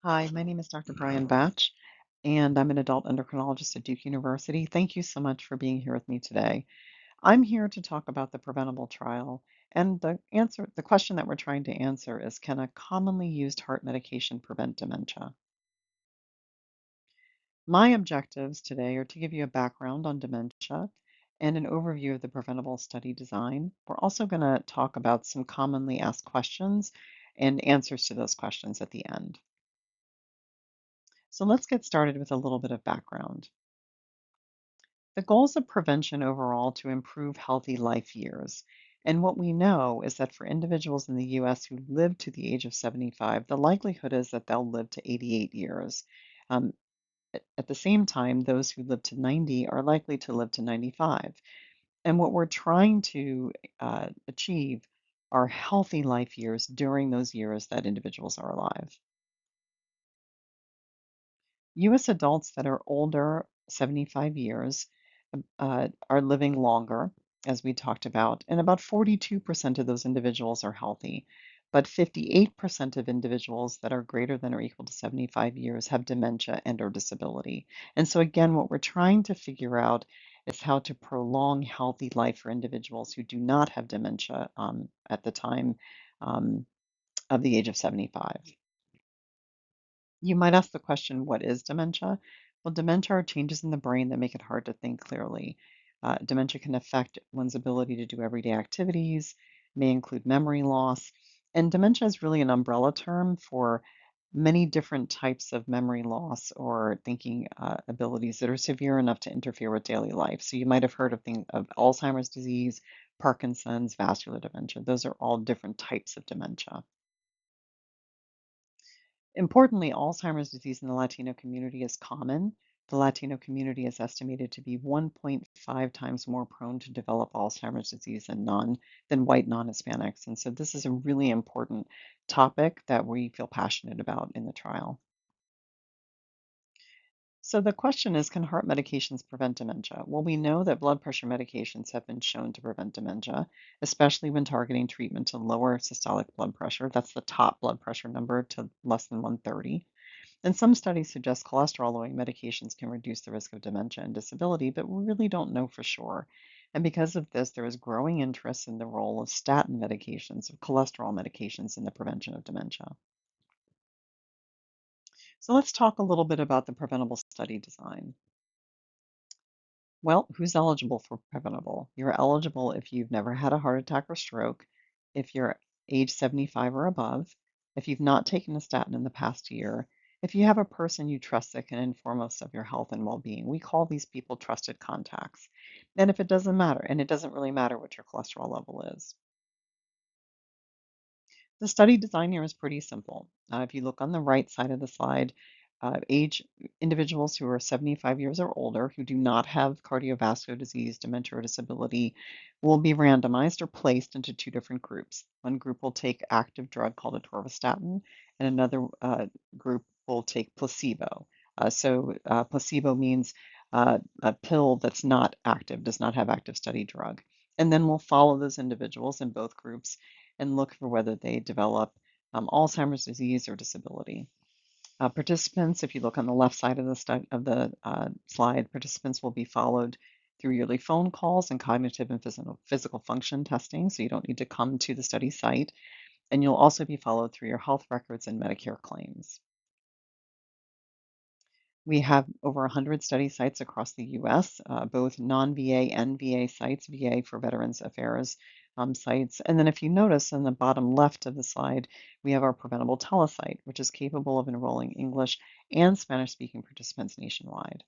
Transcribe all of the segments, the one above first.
Hi, my name is Dr. Brian Batch, and I'm an adult endocrinologist at Duke University. Thank you so much for being here with me today. I'm here to talk about the preventable trial, and the question that we're trying to answer is, can a commonly used heart medication prevent dementia? My objectives today are to give you a background on dementia and an overview of the preventable study design. We're also going to talk about some commonly asked questions and answers to those questions at the end. So let's get started with a little bit of background. The goals of prevention overall to improve healthy life years. And what we know is that for individuals in the US who live to the age of 75, the likelihood is that they'll live to 88 years. Um, at the same time, those who live to 90 are likely to live to 95. And what we're trying to achieve are healthy life years during those years that individuals are alive. US adults that are older, 75 years, are living longer, as we talked about, and about 42% of those individuals are healthy. But 58% of individuals that are greater than or equal to 75 years have dementia and or disability. And so again, what we're trying to figure out is how to prolong healthy life for individuals who do not have dementia at the time um, of the age of 75. You might ask the question, what is dementia? Well, dementia are changes in the brain that make it hard to think clearly. Dementia can affect one's ability to do everyday activities, may include memory loss, and dementia is really an umbrella term for many different types of memory loss or thinking abilities that are severe enough to interfere with daily life. So you might have heard of things of Alzheimer's disease, Parkinson's, vascular dementia. Those are all different types of dementia. Importantly, Alzheimer's disease in the Latino community is common. The Latino community is estimated to be 1.5 times more prone to develop Alzheimer's disease than white non-Hispanics. And so this is a really important topic that we feel passionate about in the trial. So the question is, can heart medications prevent dementia? Well, we know that blood pressure medications have been shown to prevent dementia, especially when targeting treatment to lower systolic blood pressure. That's the top blood pressure number to less than 130. And some studies suggest cholesterol-lowering medications can reduce the risk of dementia and disability, but we really don't know for sure. And because of this, there is growing interest in the role of statin medications, of cholesterol medications in the prevention of dementia. So let's talk a little bit about the preventable study design. Well, who's eligible for preventable? You're eligible if you've never had a heart attack or stroke, if you're age 75 or above, if you've not taken a statin in the past year, if you have a person you trust that can inform us of your health and well-being. We call these people trusted contacts. And if it doesn't matter, and it doesn't really matter what your cholesterol level is. The study design here is pretty simple. If you look on the right side of the slide, age individuals who are 75 years or older who do not have cardiovascular disease, dementia, or disability will be randomized or placed into two different groups. One group will take active drug called atorvastatin, and another group will take placebo. Placebo means a pill that's not active, does not have active study drug. And then we'll follow those individuals in both groups and look for whether they develop Alzheimer's disease or disability. Participants, if you look on the left side of the slide, participants will be followed through yearly phone calls and cognitive and physical function testing, so you don't need to come to the study site. And you'll also be followed through your health records and Medicare claims. We have over 100 study sites across the US, both non-VA and VA sites, VA for Veterans Affairs sites. And then if you notice on the bottom left of the slide, we have our preventable telesite, which is capable of enrolling English and Spanish-speaking participants nationwide.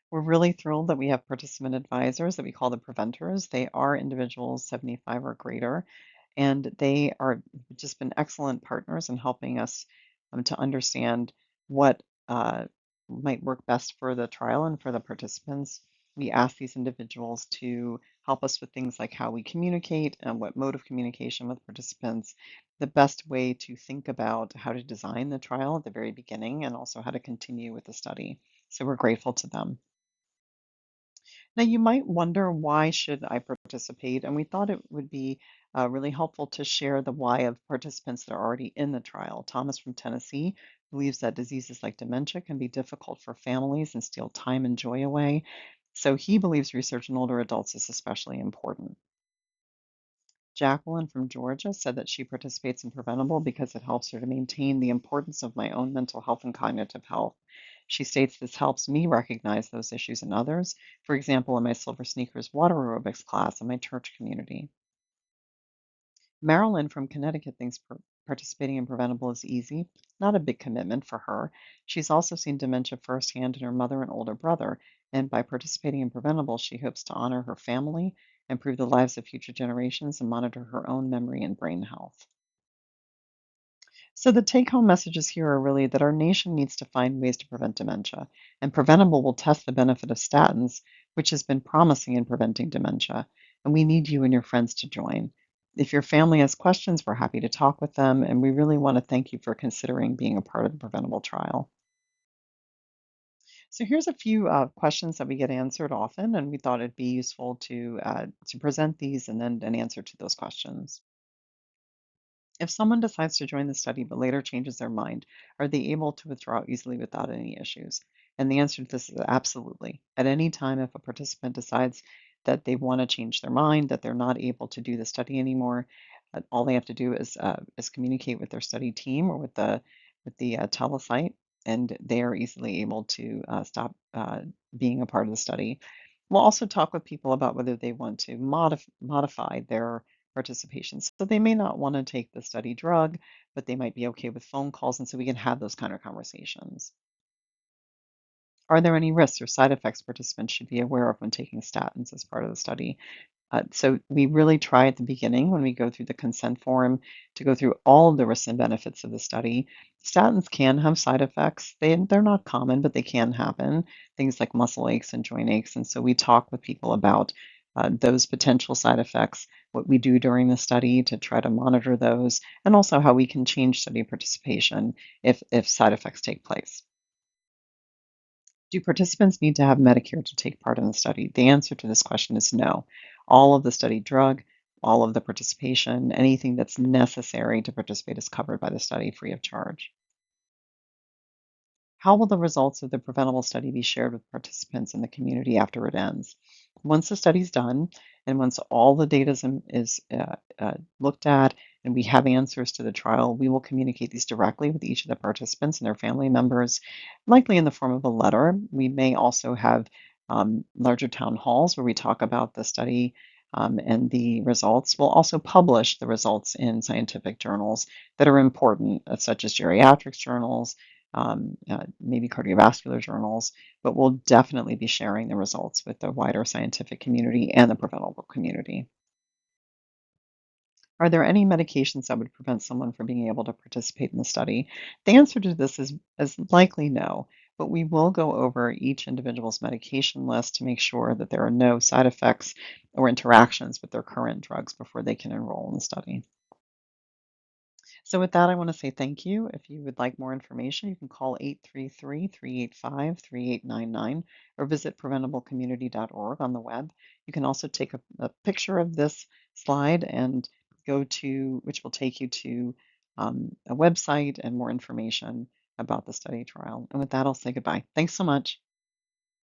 We're really thrilled that we have participant advisors that we call the preventers. They are individuals 75 or greater, and they are just been excellent partners in helping us to understand what might work best for the trial and for the participants. We ask these individuals to help us with things like how we communicate and what mode of communication with participants, the best way to think about how to design the trial at the very beginning, and also how to continue with the study. So we're grateful to them. Now, you might wonder, why should I participate? And we thought it would be really helpful to share the why of participants that are already in the trial. Thomas from Tennessee believes that diseases like dementia can be difficult for families and steal time and joy away. So he believes research in older adults is especially important. Jacqueline from Georgia said that she participates in Preventable because it helps her to maintain the importance of my own mental health and cognitive health. She states this helps me recognize those issues in others, for example, in my Silver Sneakers water aerobics class in my church community. Marilyn from Connecticut thinks participating in Preventable is easy, not a big commitment for her. She's also seen dementia firsthand in her mother and older brother, and by participating in Preventable, she hopes to honor her family, improve the lives of future generations, and monitor her own memory and brain health. So, the take home messages here are really that our nation needs to find ways to prevent dementia, and Preventable will test the benefit of statins, which has been promising in preventing dementia. And we need you and your friends to join. If your family has questions, we're happy to talk with them, and we really want to thank you for considering being a part of the Preventable trial. So, here's a few questions that we get answered often, and we thought it'd be useful to present these and then an answer to those questions. If someone decides to join the study but later changes their mind, are they able to withdraw easily without any issues? And the answer to this is absolutely. At any time, if a participant decides that they want to change their mind, that they're not able to do the study anymore, all they have to do is communicate with their study team or with the telesite, and they are easily able to stop being a part of the study. We'll also talk with people about whether they want to modify their participation. So they may not want to take the study drug, but they might be okay with phone calls. And so we can have those kind of conversations. Are there any risks or side effects participants should be aware of when taking statins as part of the study? So we really try at the beginning when we go through the consent form to go through all of the risks and benefits of the study. Statins can have side effects. They're not common, but they can happen. Things like muscle aches and joint aches. And so we talk with people about those potential side effects, what we do during the study to try to monitor those, and also how we can change study participation if side effects take place. Do participants need to have Medicare to take part in the study? The answer to this question is no. All of the study drug, all of the participation, anything that's necessary to participate is covered by the study free of charge. How will the results of the preventable study be shared with participants in the community after it ends? Once the study's done, and once all the data is looked at, and we have answers to the trial, we will communicate these directly with each of the participants and their family members, likely in the form of a letter. We may also have larger town halls where we talk about the study and the results. We'll also publish the results in scientific journals that are important, such as geriatrics journals, maybe cardiovascular journals, but we'll definitely be sharing the results with the wider scientific community and the preventable community. Are there any medications that would prevent someone from being able to participate in the study? The answer to this is likely no, but we will go over each individual's medication list to make sure that there are no side effects or interactions with their current drugs before they can enroll in the study. So with that, I want to say thank you. If you would like more information, you can call 833-385-3899 or visit preventablecommunity.org on the web. You can also take a picture of this slide and go to, which will take you to a website and more information about the study trial. And with that, I'll say goodbye. Thanks so much.